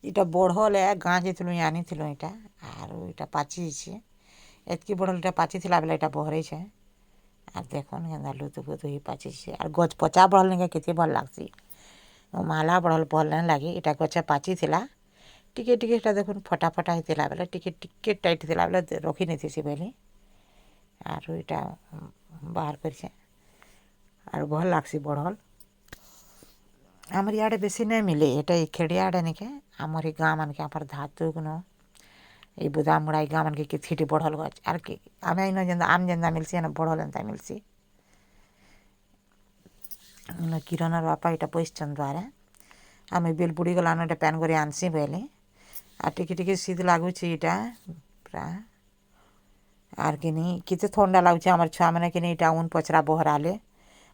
इटा बढ़ल है गाँ जाइलु आनीलु इटा आर इटा पाची एतकी बढ़ल इटा पाची थिला बेले इटा बहरे छे आर देखन केन्दा लुतु पुतु ही पाची आर गछ पचा बढ़ल निके केते भल लागसी माला बढ़ल भल नहीं लगे इटा गछ पाची थिला टिके टिके इटा देखुन फटा फटा होता बेले टिके टिके टाइट थिला बेले रखी नहीं थी बेले आर इटा बाहर कर आर भल लागसी बढ़ल आमर इे बेसी नहीं मिले ये खेड़िया आड़े निके आमर गाँ मान के धातु न ये बुदा मुड़ा गाँ मान के किथी बढ़ल गछ आर कि आम इन जेन्दा आम जेन्दा मिलसी बढ़ल एंता मिलसी किरण बापा इटा पैसन द्वारा आम बेल बुड़ी गलान इटा पैन कर आनसी बोले आ टिके टिके शीत लगुच इटा पूरा आर कि केते ठंडा लगुच आम छुआ मैंने कि इटा उन पचरा बहराले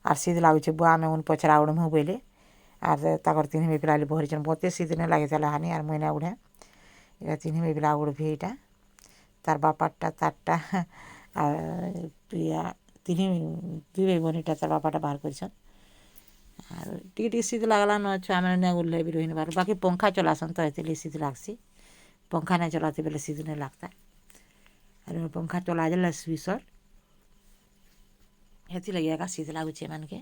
आर शीत लगुच बुआ में उन पचरा उड़मु बोले आर तक तीन में पिला बहरी मत शीत नहीं लगे हानि आर मुना उड़े ये तीन में पिला उड़ भी इटा तार बापाटा तारटा प्रिया तीन दुई भाई बहन इटा तार बापाटा बाहर कर टी शीत लगला न छुआ मैंने उड़े भी रही बार बाकी पंखा चलासन तो ये शीत लगसी पंखा नहीं चलाते बेले शीत नहीं लगता अरे पंखा चला जाए स्विसर हेती लगे शीत लगुच मान के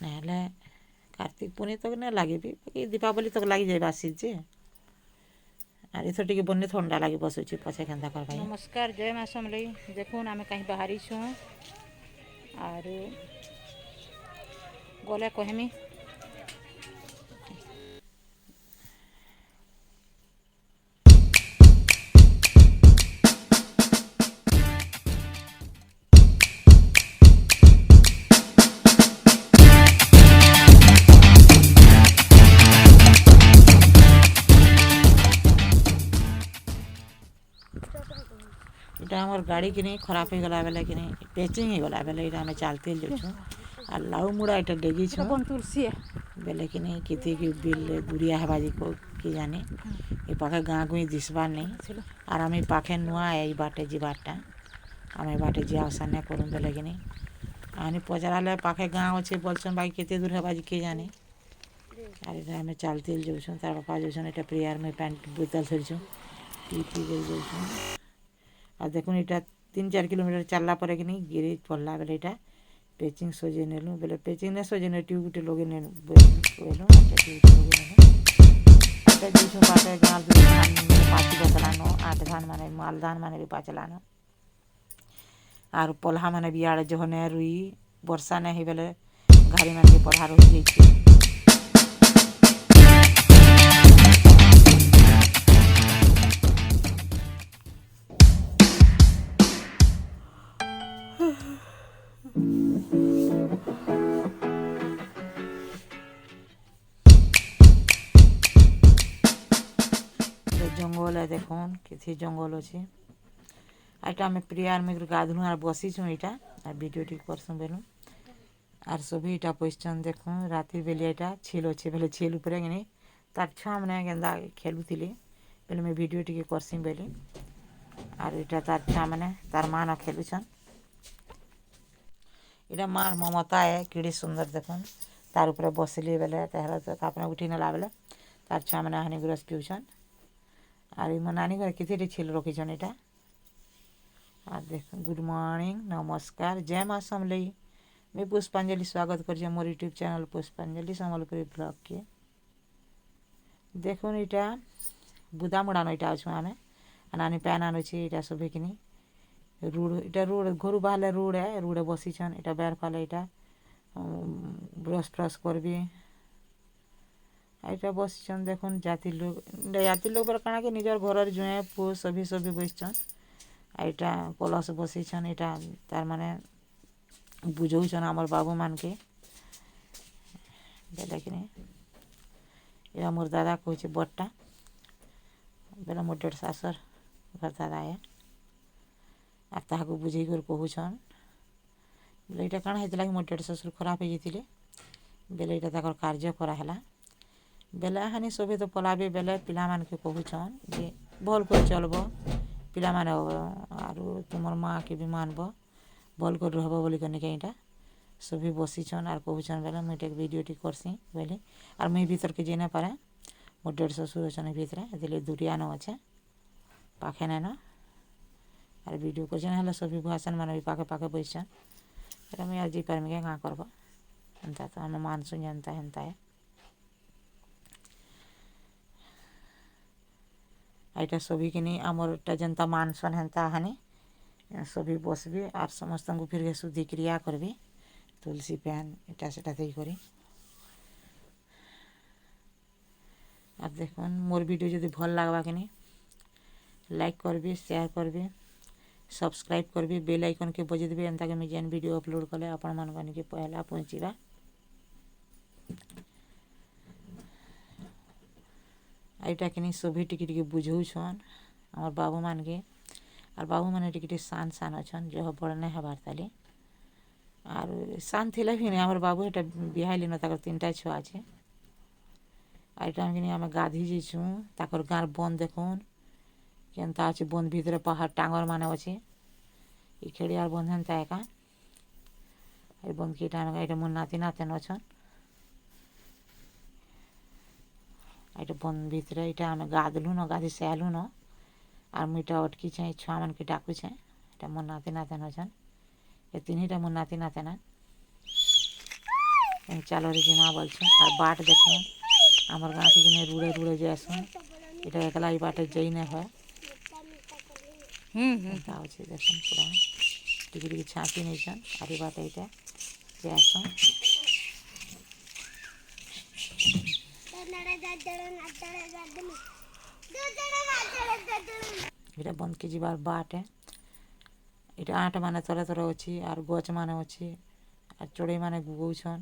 ना कार्तिक पुनी तक नहीं लगे भी दीपावली तक लग जाए शीत जे आर इथर टिके बने ठंडा लगे बसुची पछे केन्दा कर भाई नमस्कार जय माँ समलई देखुन आम कहीं बाहरी छूँ आर गले कहमी इटा हमार गाड़ी कि नहीं खराब हो गला बेले कि नहीं पेचिंग हो गला बेले इटा हमें चलते जाऊँ और लाउ मुड़ा इटा डेगी छो तुलसी बेले कि नहीं कितने कि बिल दूरिया है बाजी को कि जाने ये पाखे गाँ गुई दिसबार नहीं और आम पाखे नुआ है ये बाटे जी बाटा आम बाटे जी आसान करूँ बेले कि नहीं आनी पचराले पाखे गाँ अच्छे बोलसन भाई केते दूर है बाजी के जाने और इटा हमें चलते जाऊँ तार बापा जाऊँ इटा प्रियार में पैंट बोतल धरछूँ पी पी कर जाऊँ और देखुन इटा 3-4 किलोमीटर चलला पर कि नहीं गिरी पड़ला बेले इटा पेचिंग सजे नेलु बेले पेचिंग नहीं सजे ने ट्यूब गुटे लगे ने बोलु पाटे गाँव धान पाची बचलानो आठ धान माने माल धान माने भी पाचलानो आर पल्हा माने भी आड़े जहने रुई वर्षा नहीं बेले घाड़ी मान के पढ़ार हो जाइए जंगल है देखुन किसी जंगल अच्छे आईटा आम प्रियार में गाधलु आर बसीचु इटा आर वीडियो टी करसु बेलु आर सभी इटा पैसन देखुन राति बेले इटा छेल अच्छे बेले छेल उपरे कि नहीं तार छुआ मैंने केन्दा खेलुले बेले मैं वीडियो टी करसी बेले आर इटा तार छुआ मैंने तार माँ न खेलुछन इटा मार ममता है किड़ी सुंदर देखुन तार उपरे बसली बेले तार उठी नेला बेले तार छुआ मैंने हानि गुरस पिउछन आर मो नानी घर कितने छिल रखीछन इटा आर देख गुड मॉर्निंग नमस्कार जय माँ समलई मैं पुष्पांजलि स्वागत कर मोर यूट्यूब चैनल पुष्पांजलि समलपुरी ब्लॉग के देखुन इटा बुदा मुड़ान इटा अच्छु आमे नानी पैन आनुची इटा सभी कि रूढ़ इटा रूढ़ घर बाहर रूढ़ है रूढ़े बसीछन इटा बैर फाले इटा ब्रश फ्रश करबी इटा बसछन देखुन जाति लोग बेले काଣା कि निजर घर जुए पुओ सभी सभी बसछन इटा कलश बसीछन इटा तार माने बुझौछन आमर बाबू मान के बेले कि या मोर दादा कहूचे बट्टा बेले मोर डेढ़ सासर घर दादा है आर ताहाको बुझे कर कहूछन बेले इटा काଣା हेतला कि मोर डेढ़ ससुर खराब हो जाते बेले इटा ताकर कार्य कराला बेले हानि सभी तो पलाबे बेले पिला मान के कहूछन जे भल कर चलब पिला माने आरु तुमर माँ के भी मानब भल कर रहब बोली कने कईटा सभी बसीछन आर कहूछन बेले मुझे वीडियो टी करसी बोले आर मुई भीतर के जेने पारे मोर डेढ़ ससुर अच्छे भितरे ये दूरिया न अच्छे पाखे नाइन आर वीडियो करछन हेल्ला सभी भुआसन मान भी पाखे पाखे बैठन एटा मुई आज पारमी क्या करब एंता तो आम मानसु जनता हेन्ता है एटा सभी कि आमर एटा जनता मानसन हेन्ता हानि सभी बसबी आर समस्त को फिर शुद्धि क्रिया करबी तुलसी पैन एटा सेटा देई करी আর দেখুন মোর ভিডিও যদি ভাল লাগবা কিনি লাইক করবি শেয়ার করবি सब्सक्राइब करबी बेल आइकन के बजे देबी एंता के मैं जेन वीडियो अपलोड कले आपण मन के पहला पहुँचीबा एटा कि सभी टिके टिके बुझौछन आमर बाबू मान के आर बाबू मैंने टिके शान शान अच्छन जो बड़ नहीं हबार ताली आर शान थिले भी नहीं आमर बाबू एटा बिहाइली न ताकर 3टा छुआ আছে आइटा कि आम गाधी जाइछू ताकर गाँर बन देखुन केनता अच्छे बन भितर पहाड़ टांगर मान अच्छे ये खेड़ियार बन हेन्ता एका ये बन के ये मोर नाती नातेन अच्छन ये बन भितर ये आम गाधलु न गाधी सेलु न आर मुईटा अटकी छे छुआ मन के डाकू छे ये मोर नाती नातेन अच्छन ये 3टा मोर नाती नातेना चालो रे जिमा बोलछुं आर बाट देखुन आमर गाँव के रुड़े रुड़े जासुन ये एकला बाटे जई नहीं है अच्छे देखुन पूरा टिके टिके छाँची नहीं छन आर बाटे ये जासुन এটা বন্ধ के जीवार बाट है এটা आट माने तोरे तोरे अच्छी आर गच माने अच्छी आर चढ़ई माने गुगौछन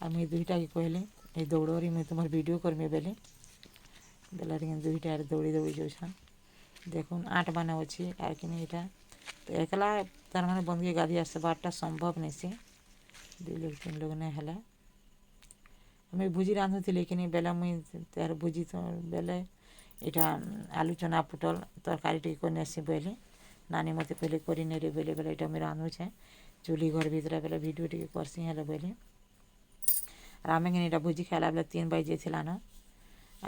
आर मुई 2टा के कहली ये दौड़री मुई तुम्हार वीडियो करमी बेले बेला 2टा दौड़ी दौड़ी जाऊछन देखुन 8 माने अच्छी आर कि यहाँ तो एकला तार माने बंद के गाधी आसते बारटा संभव नहीं से 2 लोग 3 लोग नहीं है मुई भुजी रांधुली कि बेला मुई तार भुजी तो बेले यहाँ आलू चना पुटल तरकारी टी करनेसी बोली नानी मत कहले करी नहीं रे बेले बेले यहाँ मुई रांधुछे चूली घर भितर बेले वीडियो टी करसी हेल्ले बोली आर आमे कि यहाँ भुजी खाला बेले 3 बजे न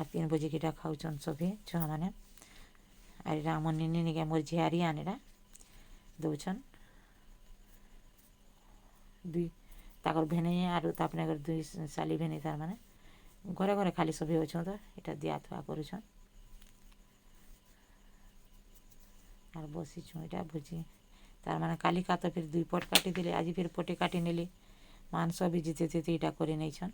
आर 3 बजे कि खाऊन सभी छुआ मैंने आर यहाँ आम निनी निके मोर झियारी आनेरा दौछन 2 ताकर भेने आर तापने 2 साली भेने तार माने घरे घरे खाली सभी अच्छे तो यहाँ दिया थुआ करुछन आर बसीछुँ यहाँ भुजी तार माने काली का तो फिर 2 पट काटी दिले आज फिर पटे काटी नेली मांस भी जीते जीते यहाँ कर नहीं छन